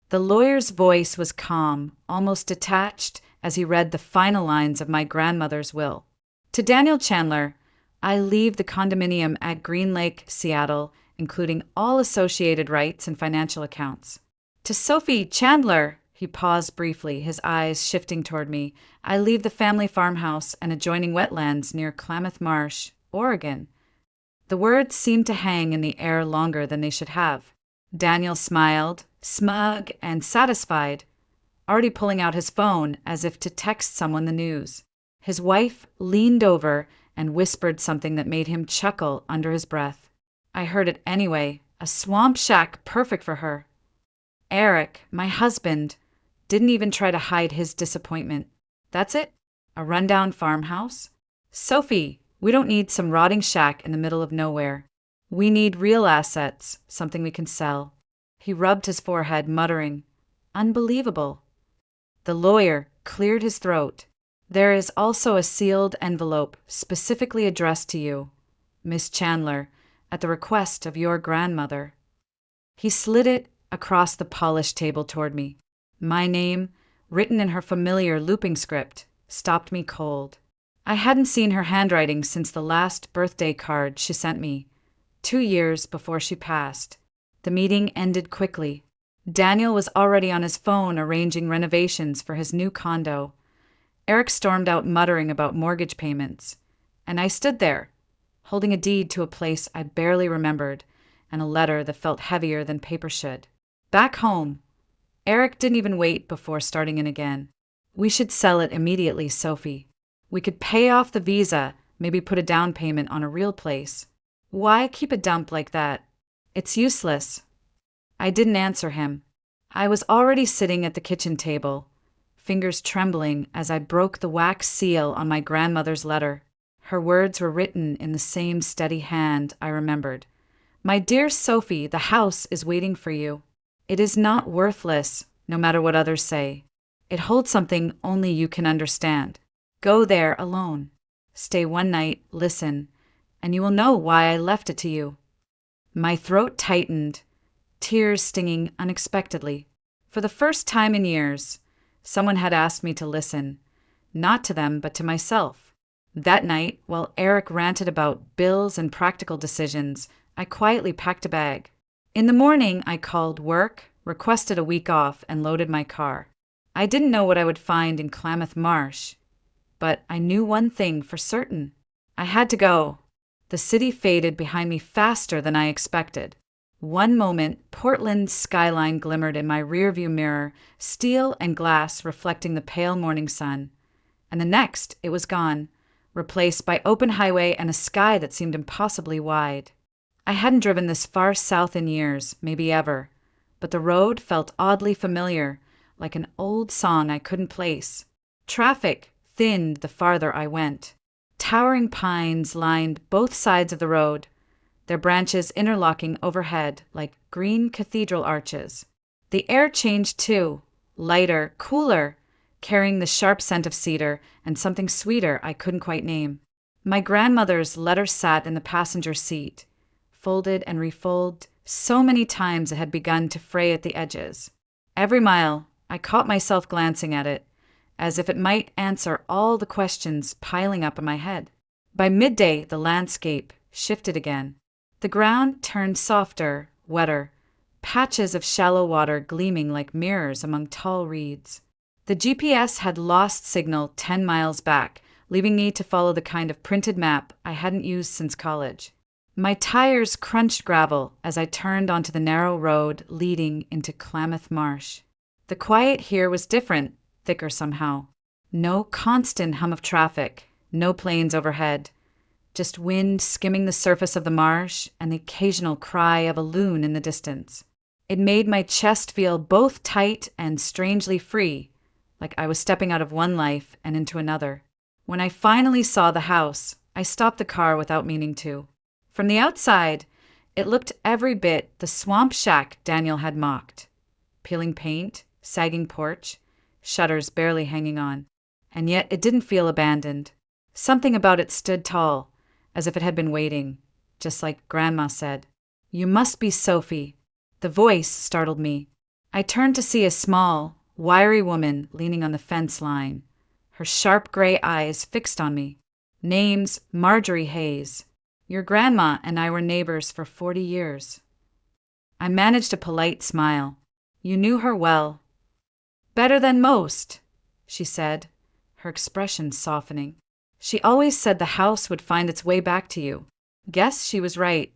The lawyer's voice was calm, almost detached, as he read the final lines of my grandmother's will. To Daniel Chandler, I leave the condominium at Green Lake, Seattle, including all associated rights and financial accounts. To Sophie Chandler, he paused briefly, his eyes shifting toward me, I leave the family farmhouse and adjoining wetlands near Clamoth Marsh, Oregon. The words seemed to hang in the air longer than they should have. Daniel smiled, smug and satisfied, already pulling out his phone as if to text someone the news. His wife leaned over and whispered something that made him chuckle under his breath. I heard it anyway, a swamp shack perfect for her. Eric, my husband, didn't even try to hide his disappointment. That's it? A rundown farmhouse? Sophie, we don't need some rotting shack in the middle of nowhere. We need real assets, something we can sell. He rubbed his forehead, muttering, Unbelievable. The lawyer cleared his throat. There is also a sealed envelope specifically addressed to you, Miss Chandler, at the request of your grandmother. He slid it across the polished table toward me. My name, written in her familiar looping script, stopped me cold. I hadn't seen her handwriting since the last birthday card she sent me, 2 years before she passed. The meeting ended quickly. Daniel was already on his phone arranging renovations for his new condo. Eric stormed out muttering about mortgage payments, and I stood there, holding a deed to a place I barely remembered and a letter that felt heavier than paper should. Back home, Eric didn't even wait before starting in again. We should sell it immediately, Sophie. We could pay off the visa, maybe put a down payment on a real place. Why keep a dump like that? It's useless. I didn't answer him. I was already sitting at the kitchen table, fingers trembling as I broke the wax seal on my grandmother's letter. Her words were written in the same steady hand I remembered. My dear Sophie, the house is waiting for you. It is not worthless, no matter what others say. It holds something only you can understand. Go there alone. Stay one night, listen, and you will know why I left it to you. My throat tightened, tears stinging unexpectedly. For the first time in years, someone had asked me to listen, not to them, but to myself. That night, while Eric ranted about bills and practical decisions, I quietly packed a bag. In the morning, I called work, requested a week off, and loaded my car. I didn't know what I would find in Clamoth Marsh, but I knew one thing for certain. I had to go. The city faded behind me faster than I expected. One moment, Portland's skyline glimmered in my rearview mirror, steel and glass reflecting the pale morning sun. And the next, it was gone, replaced by open highway and a sky that seemed impossibly wide. I hadn't driven this far south in years, maybe ever, but the road felt oddly familiar, like an old song I couldn't place. Traffic thinned the farther I went. Towering pines lined both sides of the road, their branches interlocking overhead like green cathedral arches. The air changed too, lighter, cooler, carrying the sharp scent of cedar and something sweeter I couldn't quite name. My grandmother's letter sat in the passenger seat, folded and refolded so many times it had begun to fray at the edges. Every mile, I caught myself glancing at it, as if it might answer all the questions piling up in my head. By midday, the landscape shifted again. The ground turned softer, wetter, patches of shallow water gleaming like mirrors among tall reeds. The GPS had lost signal 10 miles back, leaving me to follow the kind of printed map I hadn't used since college. My tires crunched gravel as I turned onto the narrow road leading into Clamoth Marsh. The quiet here was different, thicker somehow. No constant hum of traffic, no planes overhead, just wind skimming the surface of the marsh and the occasional cry of a loon in the distance. It made my chest feel both tight and strangely free, like I was stepping out of one life and into another. When I finally saw the house, I stopped the car without meaning to. From the outside, it looked every bit the swamp shack Daniel had mocked. Peeling paint, sagging porch, shutters barely hanging on. And yet it didn't feel abandoned. Something about it stood tall, as if it had been waiting, just like Grandma said. You must be Sophie. The voice startled me. I turned to see a small, wiry woman leaning on the fence line, her sharp gray eyes fixed on me. Name's Marjorie Hayes. Your grandma and I were neighbors for 40 years. I managed a polite smile. You knew her well. Better than most, she said, her expression softening. She always said the house would find its way back to you. Guess she was right.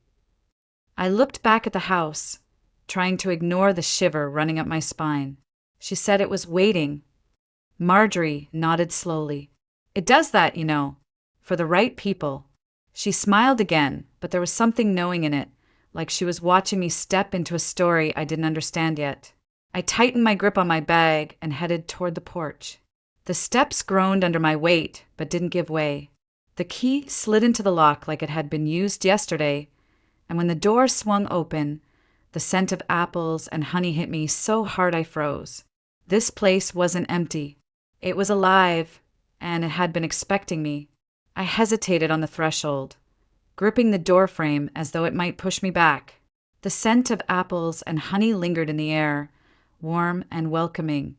I looked back at the house, trying to ignore the shiver running up my spine. She said it was waiting. Marjorie nodded slowly. It does that, you know, for the right people. She smiled again, but there was something knowing in it, like she was watching me step into a story I didn't understand yet. I tightened my grip on my bag and headed toward the porch. The steps groaned under my weight, but didn't give way. The key slid into the lock like it had been used yesterday, and when the door swung open, the scent of apples and honey hit me so hard I froze. This place wasn't empty. It was alive, and it had been expecting me. I hesitated on the threshold, gripping the doorframe as though it might push me back. The scent of apples and honey lingered in the air, warm and welcoming,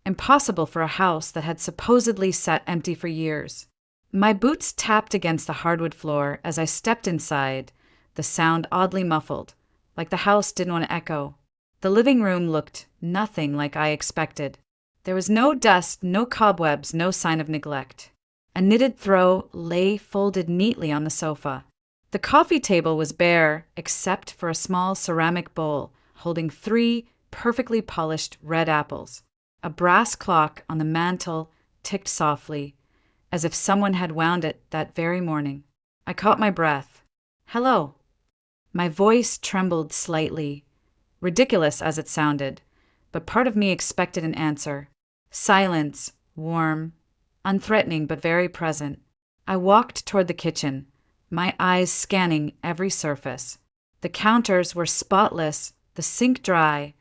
impossible for a house that had supposedly sat empty for years. My boots tapped against the hardwood floor as I stepped inside, the sound oddly muffled, like the house didn't want to echo. The living room looked nothing like I expected. There was no dust, no cobwebs, no sign of neglect. A knitted throw lay folded neatly on the sofa. The coffee table was bare, except for a small ceramic bowl holding 3 perfectly polished red apples. A brass clock on the mantel ticked softly, as if someone had wound it that very morning. I caught my breath. Hello. My voice trembled slightly, ridiculous as it sounded, but part of me expected an answer. Silence, warm, unthreatening but very present. I walked toward the kitchen, my eyes scanning every surface. The counters were spotless, the sink dry,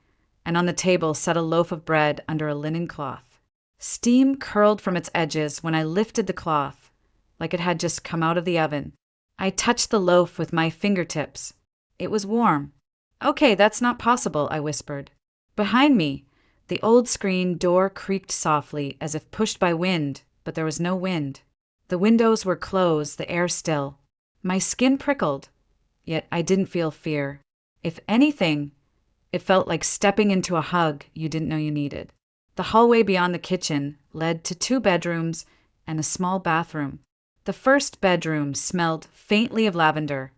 and on the table sat a loaf of bread under a linen cloth. Steam curled from its edges when I lifted the cloth, like it had just come out of the oven. I touched the loaf with my fingertips. It was warm. Okay, that's not possible, I whispered. Behind me, the old screen door creaked softly as if pushed by wind, but there was no wind. The windows were closed, the air still. My skin prickled, yet I didn't feel fear. If anything, it felt like stepping into a hug you didn't know you needed. The hallway beyond the kitchen led to 2 bedrooms and a small bathroom. The first bedroom smelled faintly of lavender,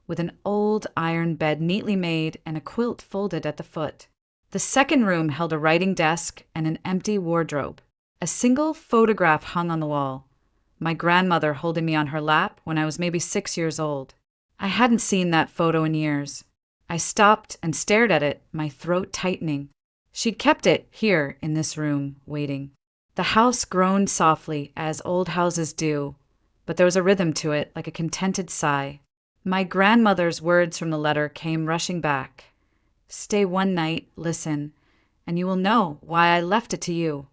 with an old iron bed neatly made and a quilt folded at the foot. The second room held a writing desk and an empty wardrobe. A single photograph hung on the wall, my grandmother holding me on her lap when I was maybe 6 years old. I hadn't seen that photo in years. I stopped and stared at it, my throat tightening. She'd kept it here in this room, waiting. The house groaned softly, as old houses do, but there was a rhythm to it, like a contented sigh. My grandmother's words from the letter came rushing back. Stay one night, listen, and you will know why I left it to you.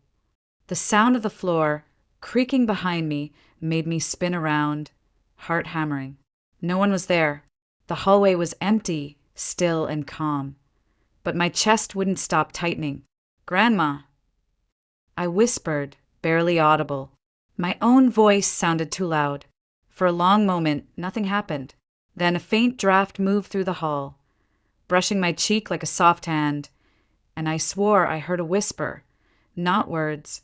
The sound of the floor, creaking behind me, made me spin around, heart hammering. No one was there. The hallway was empty, still and calm. But my chest wouldn't stop tightening. Grandma. I whispered, barely audible. My own voice sounded too loud. For a long moment, nothing happened. Then a faint draft moved through the hall, brushing my cheek like a soft hand, and I swore I heard a whisper, not words,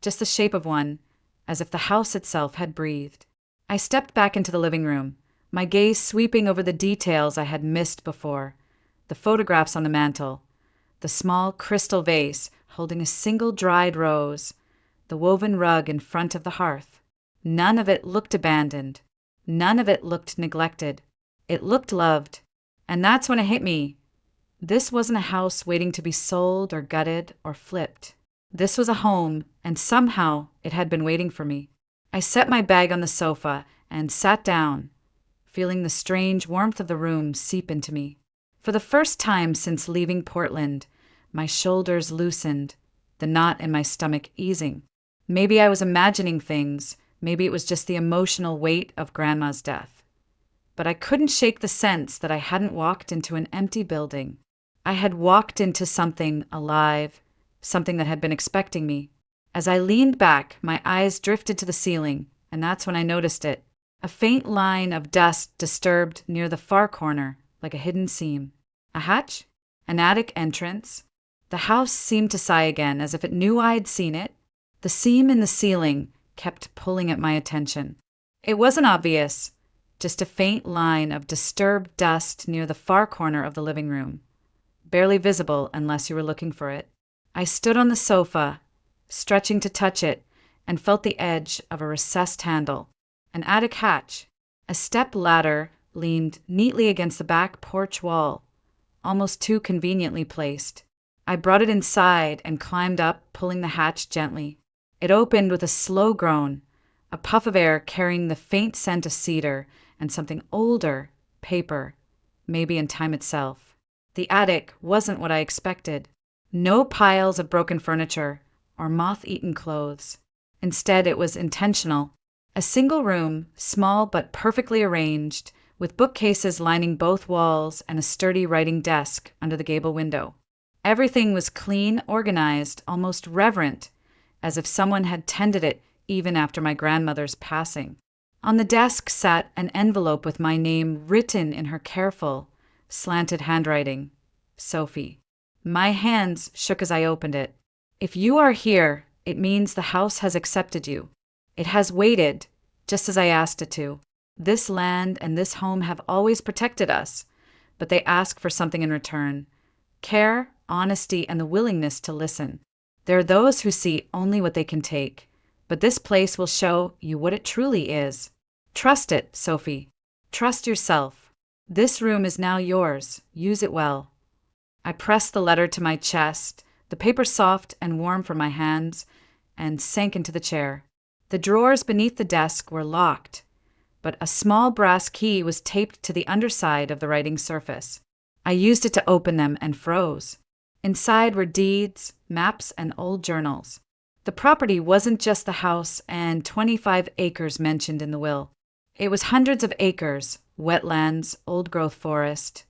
just the shape of one, as if the house itself had breathed. I stepped back into the living room, my gaze sweeping over the details I had missed before. The photographs on the mantel, the small crystal vase holding a single dried rose, the woven rug in front of the hearth. None of it looked abandoned. None of it looked neglected. It looked loved. And that's when it hit me. This wasn't a house waiting to be sold or gutted or flipped. This was a home, and somehow it had been waiting for me. I set my bag on the sofa and sat down, feeling the strange warmth of the room seep into me. For the first time since leaving Portland, my shoulders loosened, the knot in my stomach easing. Maybe I was imagining things, maybe it was just the emotional weight of Grandma's death. But I couldn't shake the sense that I hadn't walked into an empty building. I had walked into something alive, something that had been expecting me. As I leaned back, my eyes drifted to the ceiling, and that's when I noticed it. A faint line of dust disturbed near the far corner, like a hidden seam. A hatch? An attic entrance? The house seemed to sigh again, as if it knew I'd seen it. The seam in the ceiling kept pulling at my attention. It wasn't obvious, just a faint line of disturbed dust near the far corner of the living room, barely visible unless you were looking for it. I stood on the sofa, stretching to touch it, and felt the edge of a recessed handle. An attic hatch. A step ladder leaned neatly against the back porch wall, almost too conveniently placed. I brought it inside and climbed up, pulling the hatch gently. It opened with a slow groan, a puff of air carrying the faint scent of cedar and something older, paper, maybe in time itself. The attic wasn't what I expected. No piles of broken furniture or moth-eaten clothes. Instead, it was intentional. A single room, small but perfectly arranged, with bookcases lining both walls and a sturdy writing desk under the gable window. Everything was clean, organized, almost reverent, as if someone had tended it even after my grandmother's passing. On the desk sat an envelope with my name written in her careful, slanted handwriting. Sophie. My hands shook as I opened it. If you are here, it means the house has accepted you. It has waited, just as I asked it to. This land and this home have always protected us, but they ask for something in return. Care, honesty, and the willingness to listen. There are those who see only what they can take, but this place will show you what it truly is. Trust it, Sophie. Trust yourself. This room is now yours. Use it well. I pressed the letter to my chest, the paper soft and warm for my hands, and sank into the chair. The drawers beneath the desk were locked, but a small brass key was taped to the underside of the writing surface. I used it to open them and froze. Inside were deeds, maps, and old journals. The property wasn't just the house and 25 acres mentioned in the will. It was hundreds of acres, wetlands, old-growth forest,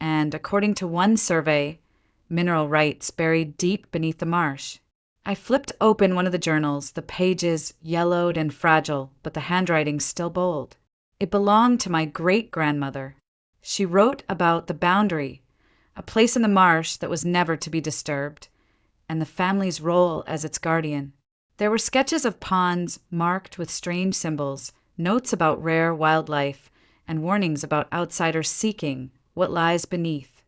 and, according to one survey, mineral rights buried deep beneath the marsh. I flipped open one of the journals, the pages yellowed and fragile, but the handwriting still bold. It belonged to my great-grandmother. She wrote about the boundary, a place in the marsh that was never to be disturbed, and the family's role as its guardian. There were sketches of ponds marked with strange symbols, notes about rare wildlife, and warnings about outsiders seeking what lies beneath.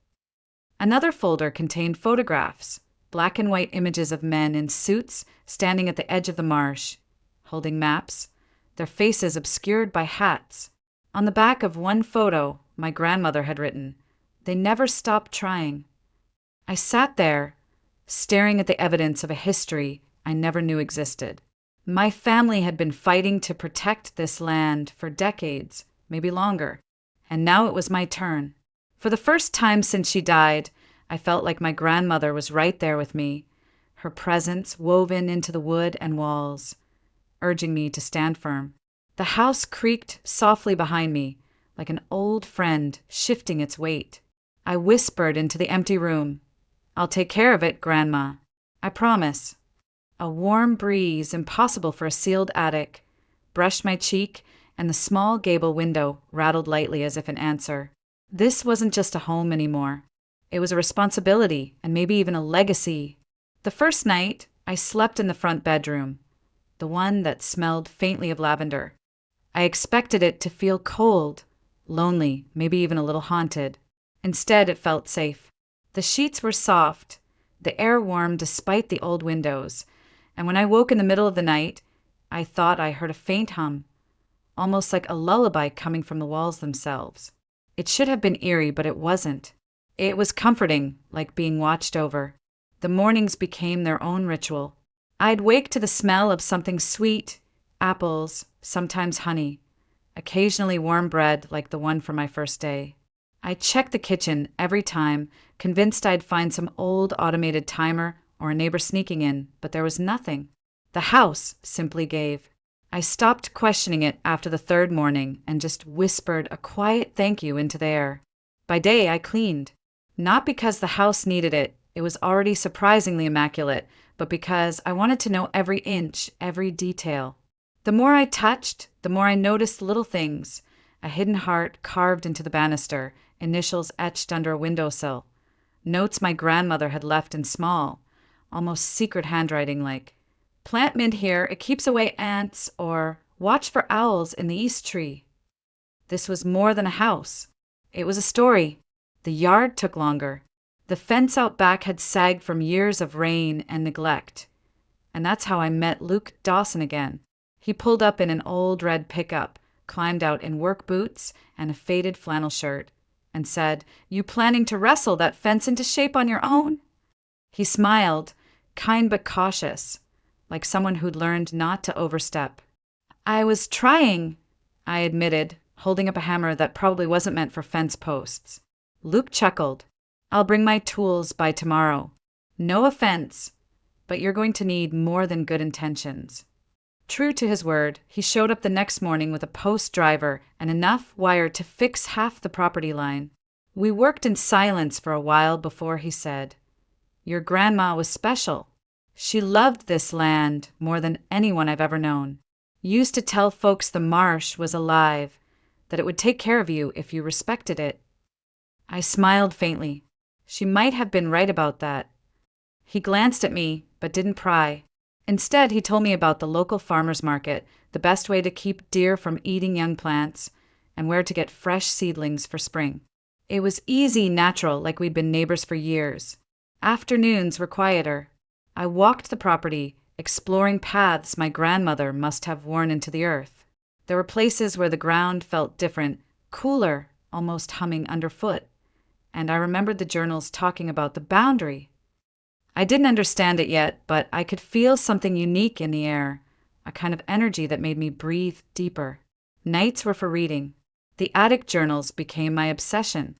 Another folder contained photographs, black and white images of men in suits standing at the edge of the marsh, holding maps, their faces obscured by hats. On the back of one photo, my grandmother had written, "They never stopped trying." I sat there, staring at the evidence of a history I never knew existed. My family had been fighting to protect this land for decades, maybe longer, and now it was my turn. For the first time since she died, I felt like my grandmother was right there with me, her presence woven into the wood and walls, urging me to stand firm. The house creaked softly behind me, like an old friend shifting its weight. I whispered into the empty room, "I'll take care of it, Grandma. I promise." A warm breeze, impossible for a sealed attic, brushed my cheek, and the small gable window rattled lightly as if in answer. This wasn't just a home anymore. It was a responsibility, and maybe even a legacy. The first night, I slept in the front bedroom, the one that smelled faintly of lavender. I expected it to feel cold, lonely, maybe even a little haunted. Instead, it felt safe. The sheets were soft, the air warm despite the old windows, and when I woke in the middle of the night, I thought I heard a faint hum, almost like a lullaby coming from the walls themselves. It should have been eerie, but it wasn't. It was comforting, like being watched over. The mornings became their own ritual. I'd wake to the smell of something sweet, apples, sometimes honey, occasionally warm bread like the one from my first day. I checked the kitchen every time, convinced I'd find some old automated timer or a neighbor sneaking in, but there was nothing. The house simply gave. I stopped questioning it after the third morning and just whispered a quiet thank you into the air. By day, I cleaned. Not because the house needed it, it was already surprisingly immaculate, but because I wanted to know every inch, every detail. The more I touched, the more I noticed little things: a hidden heart carved into the banister, initials etched under a windowsill, notes my grandmother had left in small, almost secret handwriting like, "Plant mint here, it keeps away ants," or "Watch for owls in the east tree." This was more than a house. It was a story. The yard took longer. The fence out back had sagged from years of rain and neglect. And that's how I met Luke Dawson again. He pulled up in an old red pickup, climbed out in work boots and a faded flannel shirt, and said, "You planning to wrestle that fence into shape on your own?" He smiled, kind but cautious, like someone who'd learned not to overstep. "I was trying," I admitted, holding up a hammer that probably wasn't meant for fence posts. Luke chuckled. "I'll bring my tools by tomorrow. No offense, but you're going to need more than good intentions." True to his word, he showed up the next morning with a post driver and enough wire to fix half the property line. We worked in silence for a while before he said, "Your grandma was special. She loved this land more than anyone I've ever known. Used to tell folks the marsh was alive, that it would take care of you if you respected it." I smiled faintly. She might have been right about that. He glanced at me, but didn't pry. Instead, he told me about the local farmer's market, the best way to keep deer from eating young plants, and where to get fresh seedlings for spring. It was easy, natural, like we'd been neighbors for years. Afternoons were quieter. I walked the property, exploring paths my grandmother must have worn into the earth. There were places where the ground felt different, cooler, almost humming underfoot. And I remembered the journals talking about the boundary. I didn't understand it yet, but I could feel something unique in the air, a kind of energy that made me breathe deeper. Nights were for reading. The attic journals became my obsession.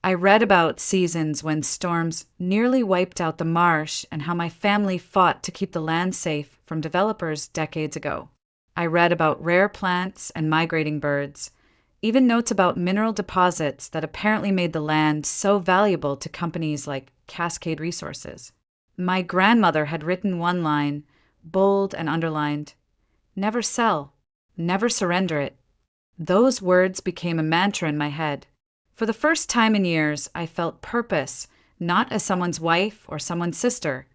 I read about seasons when storms nearly wiped out the marsh and how my family fought to keep the land safe from developers decades ago. I read about rare plants and migrating birds, even notes about mineral deposits that apparently made the land so valuable to companies like Cascade Resources. My grandmother had written one line, bold and underlined, "Never sell, never surrender it." Those words became a mantra in my head. For the first time in years, I felt purpose, not as someone's wife or someone's sister,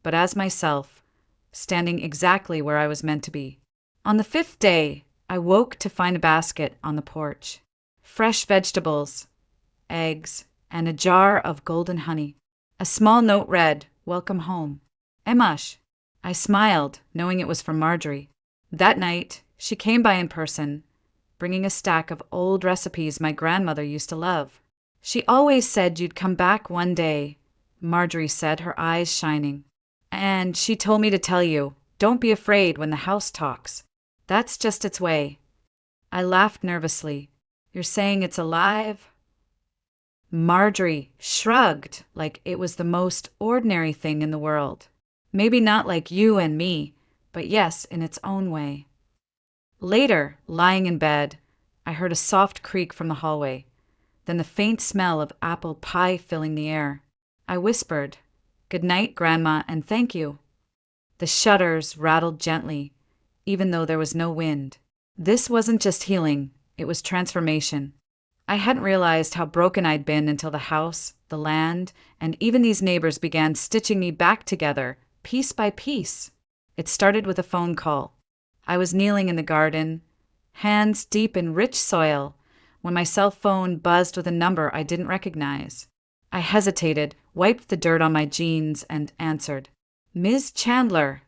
but as myself, standing exactly where I was meant to be. On the 5th day, I woke to find a basket on the porch. Fresh vegetables, eggs, and a jar of golden honey. A small note read, "Welcome home. Emash." I smiled, knowing it was from Marjorie. That night, she came by in person, bringing a stack of old recipes my grandmother used to love. "She always said you'd come back one day," Marjorie said, her eyes shining. "And she told me to tell you, don't be afraid when the house talks. That's just its way." I laughed nervously. "You're saying it's alive?" Marjorie shrugged like it was the most ordinary thing in the world. "Maybe not like you and me, but yes, in its own way." Later, lying in bed, I heard a soft creak from the hallway, then the faint smell of apple pie filling the air. I whispered, "Good night, Grandma, and thank you." The shutters rattled gently, even though there was no wind. This wasn't just healing, it was transformation. I hadn't realized how broken I'd been until the house, the land, and even these neighbors began stitching me back together, piece by piece. It started with a phone call. I was kneeling in the garden, hands deep in rich soil, when my cell phone buzzed with a number I didn't recognize. I hesitated, wiped the dirt on my jeans, and answered, "Ms. Chandler."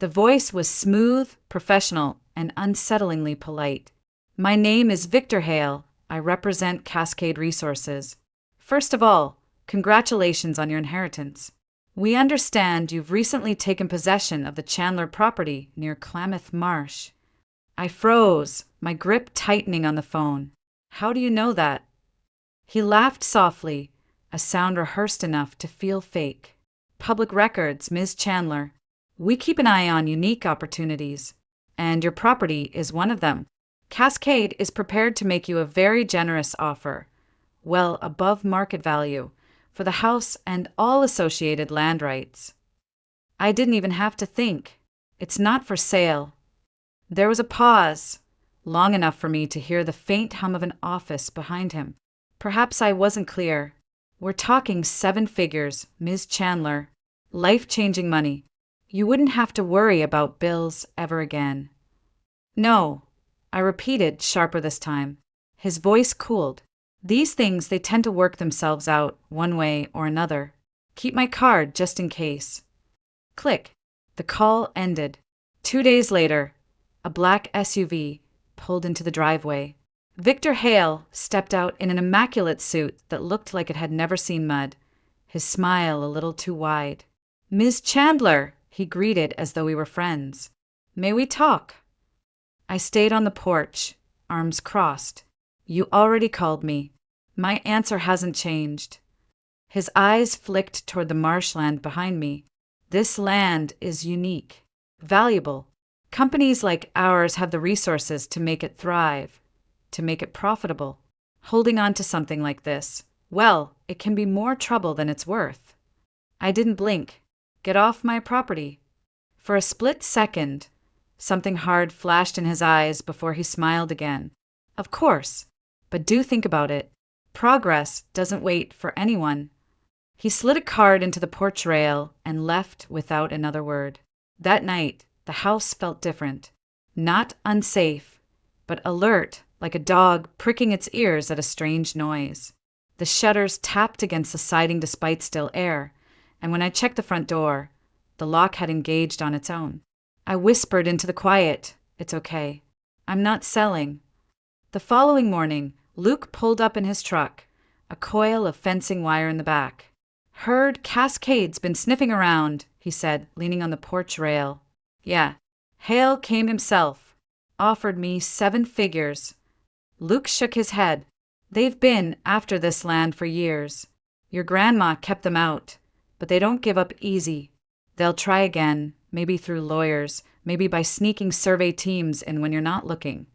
The voice was smooth, professional, and unsettlingly polite. "My name is Victor Hale. I represent Cascade Resources. First of all, congratulations on your inheritance. We understand you've recently taken possession of the Chandler property near Clamoth Marsh." I froze, my grip tightening on the phone. "How do you know that?" He laughed softly, a sound rehearsed enough to feel fake. "Public records, Ms. Chandler. We keep an eye on unique opportunities, and your property is one of them. Cascade is prepared to make you a very generous offer, well above market value, for the house and all associated land rights. I didn't even have to think. It's not for sale. There was a pause, long enough for me to hear the faint hum of an office behind him. Perhaps I wasn't clear. We're talking 7 figures, Ms. Chandler. Life-changing money. You wouldn't have to worry about bills ever again. No, I repeated, sharper this time. His voice cooled. These things, they tend to work themselves out, one way or another. Keep my card just in case. Click. The call ended. 2 days later, a black SUV pulled into the driveway. Victor Hale stepped out in an immaculate suit that looked like it had never seen mud, his smile a little too wide. Ms. Chandler, he greeted as though we were friends. May we talk? I stayed on the porch, arms crossed. You already called me. My answer hasn't changed. His eyes flicked toward the marshland behind me. This land is unique, valuable. Companies like ours have the resources to make it thrive, to make it profitable. Holding on to something like this, well, it can be more trouble than it's worth. I didn't blink. Get off my property. For a split second, something hard flashed in his eyes before he smiled again. Of course, but do think about it. Progress doesn't wait for anyone. He slid a card into the porch rail and left without another word. That night, the house felt different. Not unsafe, but alert, like a dog pricking its ears at a strange noise. The shutters tapped against the siding despite still air, and when I checked the front door, the lock had engaged on its own. I whispered into the quiet, "It's okay. I'm not selling." The following morning, Luke pulled up in his truck, a coil of fencing wire in the back. Heard Cascade's been sniffing around, he said, leaning on the porch rail. Yeah, Hale came himself. Offered me 7 figures. Luke shook his head. They've been after this land for years. Your grandma kept them out, but they don't give up easy. They'll try again, maybe through lawyers, maybe by sneaking survey teams in when you're not looking.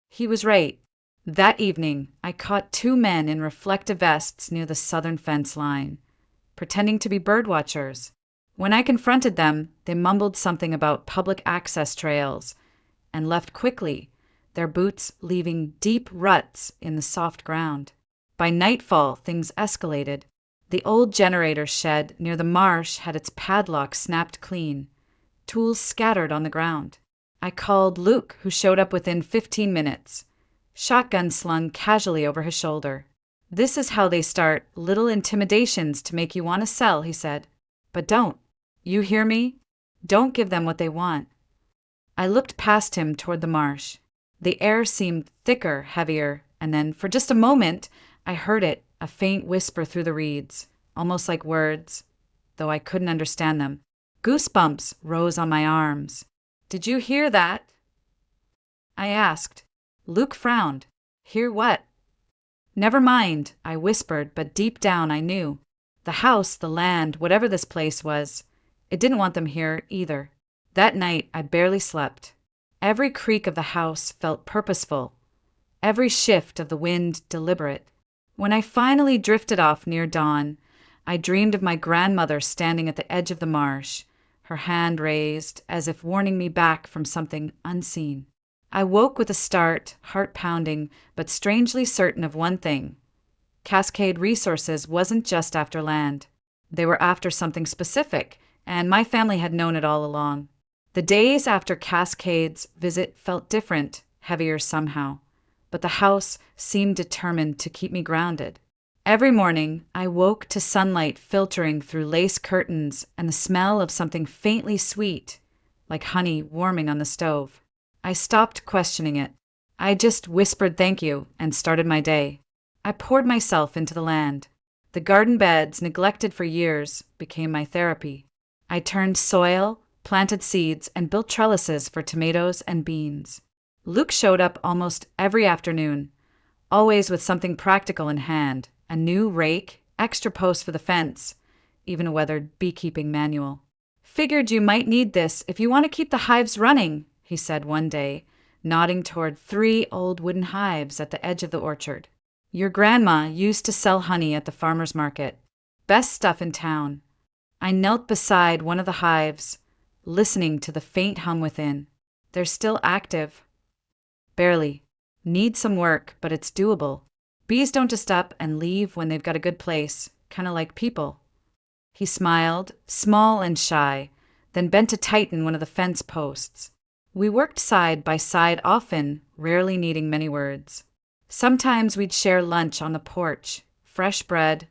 He was right. That evening, I caught 2 men in reflective vests near the southern fence line, pretending to be birdwatchers. When I confronted them, they mumbled something about public access trails and left quickly, their boots leaving deep ruts in the soft ground. By nightfall, things escalated. The old generator shed near the marsh had its padlock snapped clean, tools scattered on the ground. I called Luke, who showed up within 15 minutes, shotgun slung casually over his shoulder. This is how they start, little intimidations to make you want to sell, he said. But don't. You hear me? Don't give them what they want. I looked past him toward the marsh. The air seemed thicker, heavier, and then, for just a moment, I heard it, a faint whisper through the reeds, almost like words, though I couldn't understand them. Goosebumps rose on my arms. Did you hear that? I asked. Luke frowned. Hear what? Never mind, I whispered, but deep down I knew. The house, the land, whatever this place was, it didn't want them here either. That night I barely slept. Every creak of the house felt purposeful, every shift of the wind deliberate. When I finally drifted off near dawn, I dreamed of my grandmother standing at the edge of the marsh, her hand raised as if warning me back from something unseen. I woke with a start, heart pounding, but strangely certain of one thing. Cascade Resources wasn't just after land. They were after something specific, and my family had known it all along. The days after Cascade's visit felt different, heavier somehow, but the house seemed determined to keep me grounded. Every morning, I woke to sunlight filtering through lace curtains and the smell of something faintly sweet, like honey warming on the stove. I stopped questioning it. I just whispered thank you and started my day. I poured myself into the land. The garden beds, neglected for years, became my therapy. I turned soil, planted seeds, and built trellises for tomatoes and beans. Luke showed up almost every afternoon, always with something practical in hand, a new rake, extra posts for the fence, even a weathered beekeeping manual. Figured you might need this if you want to keep the hives running, he said one day, nodding toward 3 old wooden hives at the edge of the orchard. Your grandma used to sell honey at the farmer's market. Best stuff in town. I knelt beside one of the hives, listening to the faint hum within. They're still active. Barely. Need some work, but it's doable. Bees don't just up and leave when they've got a good place, kind of like people. He smiled, small and shy, then bent to tighten one of the fence posts. We worked side by side often, rarely needing many words. Sometimes we'd share lunch on the porch, fresh bread,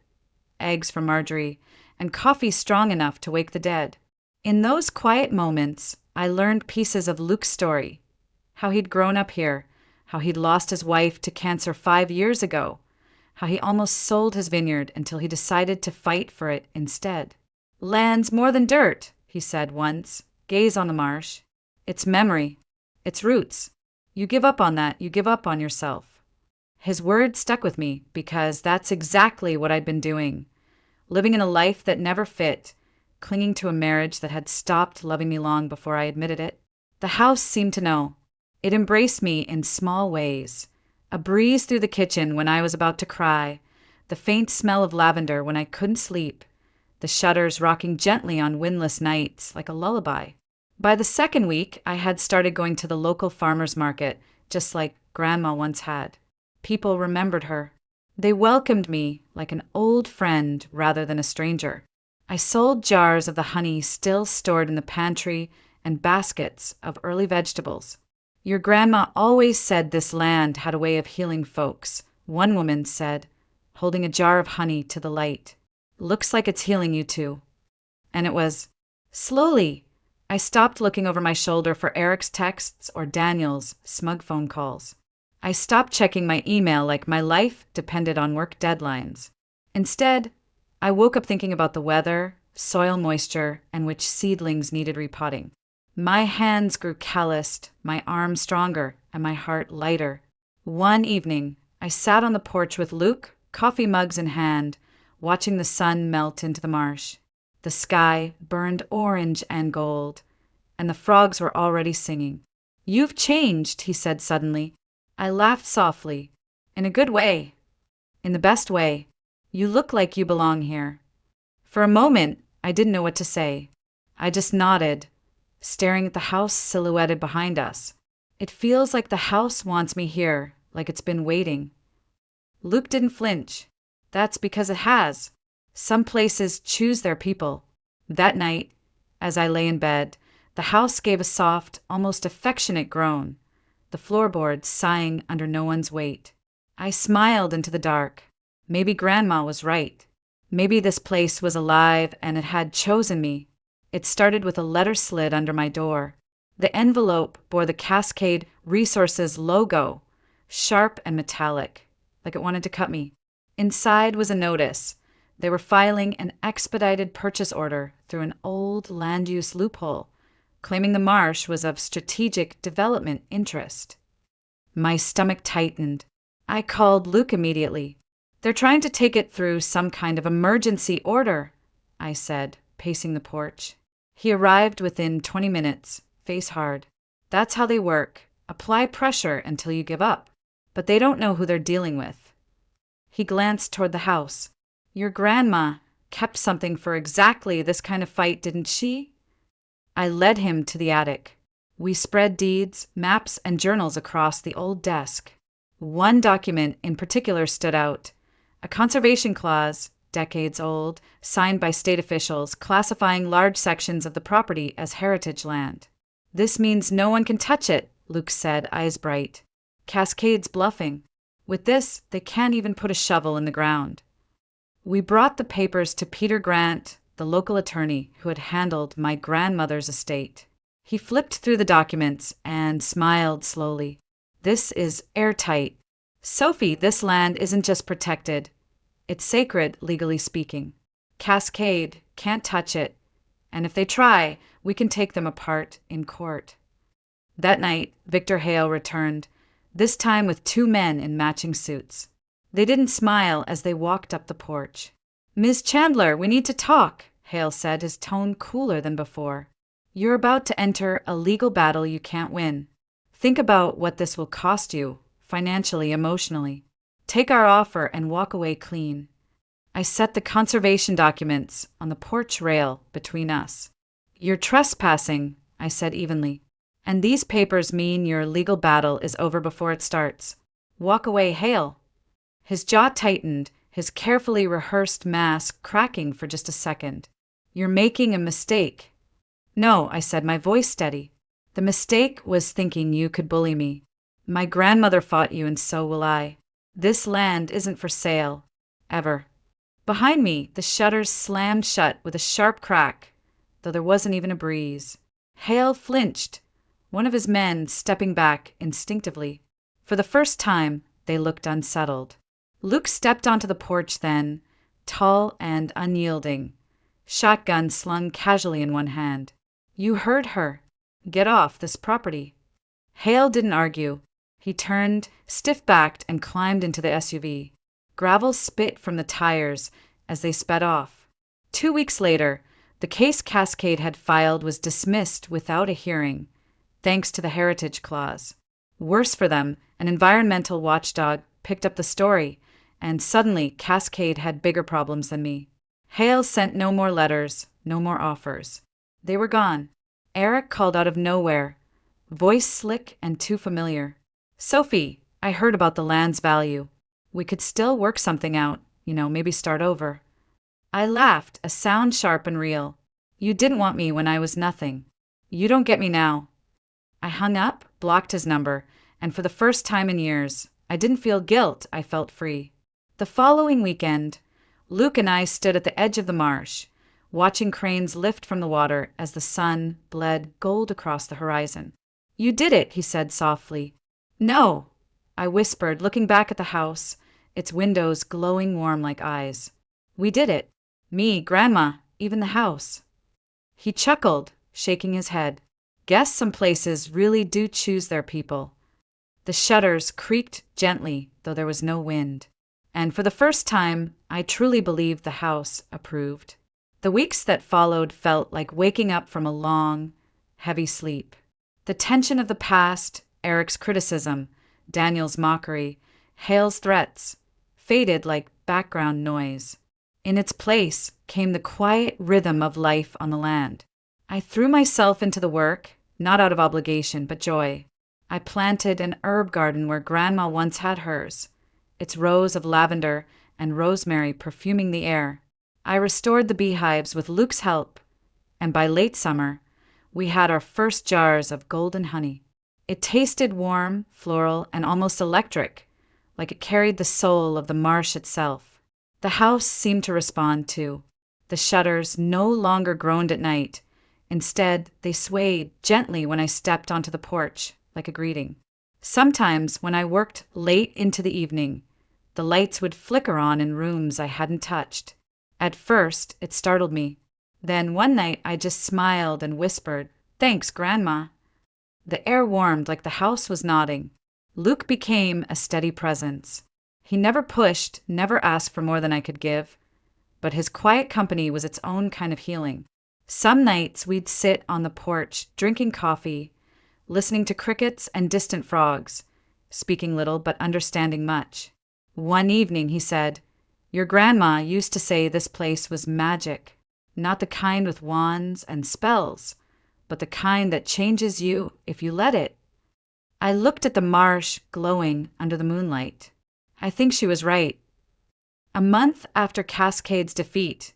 eggs from Marjorie, and coffee strong enough to wake the dead. In those quiet moments, I learned pieces of Luke's story. How he'd grown up here, how he'd lost his wife to cancer 5 years ago, how he almost sold his vineyard until he decided to fight for it instead. Land's more than dirt, he said once. Gaze on the marsh. It's memory. It's roots. You give up on that, you give up on yourself. His words stuck with me because that's exactly what I'd been doing. Living in a life that never fit, clinging to a marriage that had stopped loving me long before I admitted it. The house seemed to know. It embraced me in small ways. A breeze through the kitchen when I was about to cry, the faint smell of lavender when I couldn't sleep, the shutters rocking gently on windless nights like a lullaby. By the second week, I had started going to the local farmer's market, just like Grandma once had. People remembered her. They welcomed me like an old friend rather than a stranger. I sold jars of the honey still stored in the pantry and baskets of early vegetables. Your grandma always said this land had a way of healing folks, one woman said, holding a jar of honey to the light. Looks like it's healing you too. And it was. Slowly, I stopped looking over my shoulder for Eric's texts or Daniel's smug phone calls. I stopped checking my email like my life depended on work deadlines. Instead, I woke up thinking about the weather, soil moisture, and which seedlings needed repotting. My hands grew calloused, my arms stronger, and my heart lighter. One evening, I sat on the porch with Luke, coffee mugs in hand, watching the sun melt into the marsh. The sky burned orange and gold, and the frogs were already singing. "You've changed," he said suddenly. I laughed softly. "In a good way. In the best way. You look like you belong here." For a moment, I didn't know what to say. I just nodded, staring at the house silhouetted behind us. It feels like the house wants me here, like it's been waiting. Luke didn't flinch. That's because it has. Some places choose their people. That night, as I lay in bed, the house gave a soft, almost affectionate groan, the floorboards sighing under no one's weight. I smiled into the dark. Maybe Grandma was right. Maybe this place was alive and it had chosen me. It started with a letter slid under my door. The envelope bore the Cascade Resources logo, sharp and metallic, like it wanted to cut me. Inside was a notice. They were filing an expedited purchase order through an old land use loophole, claiming the marsh was of strategic development interest. My stomach tightened. I called Luke immediately. "They're trying to take it through some kind of emergency order," I said, pacing the porch. He arrived within 20 minutes, face hard. "That's how they work. Apply pressure until you give up. But they don't know who they're dealing with." He glanced toward the house. "Your grandma kept something for exactly this kind of fight, didn't she?" I led him to the attic. We spread deeds, maps, and journals across the old desk. One document in particular stood out, a conservation clause, decades old, signed by state officials classifying large sections of the property as heritage land. "This means no one can touch it," Luke said, eyes bright. "Cascade's bluffing. With this, they can't even put a shovel in the ground." We brought the papers to Peter Grant, the local attorney who had handled my grandmother's estate. He flipped through the documents and smiled slowly. "This is airtight. Sophie, this land isn't just protected. It's sacred, legally speaking. Cascade can't touch it, and if they try, we can take them apart in court." That night, Victor Hale returned, this time with 2 men in matching suits. They didn't smile as they walked up the porch. "Ms. Chandler, we need to talk," Hale said, his tone cooler than before. "You're about to enter a legal battle you can't win. Think about what this will cost you, financially, emotionally. Take our offer and walk away clean. I set the conservation documents on the porch rail between us. You're trespassing, I said evenly. And these papers mean your legal battle is over before it starts. Walk away, Hale. His jaw tightened, his carefully rehearsed mask cracking for just a second. You're making a mistake. No, I said, my voice steady. The mistake was thinking you could bully me. My grandmother fought you, and so will I. This land isn't for sale. Ever. Behind me, the shutters slammed shut with a sharp crack, though there wasn't even a breeze. Hale flinched, one of his men stepping back instinctively. For the first time, they looked unsettled. Luke stepped onto the porch then, tall and unyielding, shotgun slung casually in one hand. You heard her. Get off this property. Hale didn't argue. He turned, stiff-backed, and climbed into the SUV. Gravel spit from the tires as they sped off. 2 weeks later, the case Cascade had filed was dismissed without a hearing, thanks to the Heritage Clause. Worse for them, an environmental watchdog picked up the story, and suddenly Cascade had bigger problems than me. Hale sent no more letters, no more offers. They were gone. Eric called out of nowhere, voice slick and too familiar. Sophie, I heard about the land's value. We could still work something out, maybe start over. I laughed, a sound sharp and real. You didn't want me when I was nothing. You don't get me now. I hung up, blocked his number, and for the first time in years, I didn't feel guilt, I felt free. The following weekend, Luke and I stood at the edge of the marsh, watching cranes lift from the water as the sun bled gold across the horizon. You did it, he said softly. No, I whispered, looking back at the house, its windows glowing warm like eyes. We did it. Me, Grandma, even the house. He chuckled, shaking his head. Guess some places really do choose their people. The shutters creaked gently, though there was no wind. And for the first time, I truly believed the house approved. The weeks that followed felt like waking up from a long, heavy sleep. The tension of the past, Eric's criticism, Daniel's mockery, Hale's threats, faded like background noise. In its place came the quiet rhythm of life on the land. I threw myself into the work, not out of obligation, but joy. I planted an herb garden where Grandma once had hers, its rows of lavender and rosemary perfuming the air. I restored the beehives with Luke's help, and by late summer, we had our first jars of golden honey. It tasted warm, floral, and almost electric, like it carried the soul of the marsh itself. The house seemed to respond too. The shutters no longer groaned at night. Instead, they swayed gently when I stepped onto the porch, like a greeting. Sometimes, when I worked late into the evening, the lights would flicker on in rooms I hadn't touched. At first, it startled me. Then one night, I just smiled and whispered, "Thanks, Grandma." The air warmed like the house was nodding. Luke became a steady presence. He never pushed, never asked for more than I could give, but his quiet company was its own kind of healing. Some nights we'd sit on the porch, drinking coffee, listening to crickets and distant frogs, speaking little but understanding much. One evening he said, "Your grandma used to say this place was magic, not the kind with wands and spells, but the kind that changes you if you let it." I looked at the marsh glowing under the moonlight. I think she was right. A month after Cascade's defeat,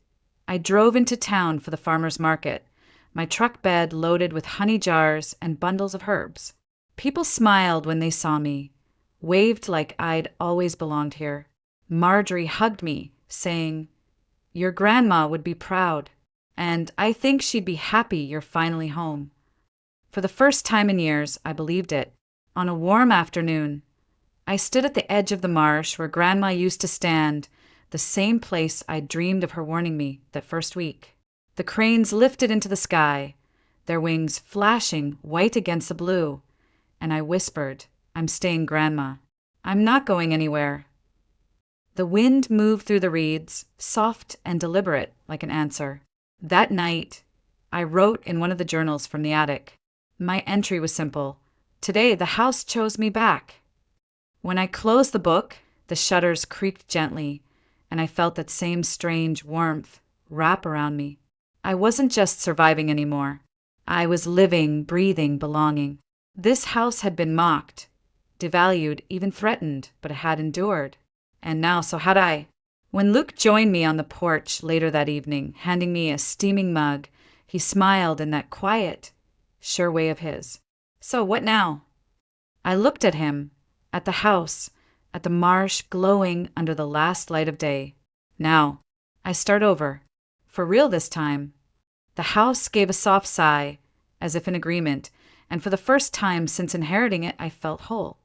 I drove into town for the farmer's market, my truck bed loaded with honey jars and bundles of herbs. People smiled when they saw me, waved like I'd always belonged here. Marjorie hugged me, saying, "Your grandma would be proud, and I think she'd be happy you're finally home." For the first time in years, I believed it. On a warm afternoon, I stood at the edge of the marsh where Grandma used to stand, the same place I'd dreamed of her warning me that first week. The cranes lifted into the sky, their wings flashing white against the blue, and I whispered, "I'm staying, Grandma. I'm not going anywhere." The wind moved through the reeds, soft and deliberate, like an answer. That night, I wrote in one of the journals from the attic. My entry was simple. Today, the house chose me back. When I closed the book, The shutters creaked gently, and I felt that same strange warmth wrap around me. I wasn't just surviving anymore. I was living, breathing, belonging. This house had been mocked, devalued, even threatened, but it had endured. And now, so had I. When Luke joined me on the porch later that evening, handing me a steaming mug, he smiled in that quiet, sure way of his. So, what now? I looked at him, at the house, at the marsh glowing under the last light of day. Now, I start over. For real this time. The house gave a soft sigh, as if in agreement, and for the first time since inheriting it, I felt whole.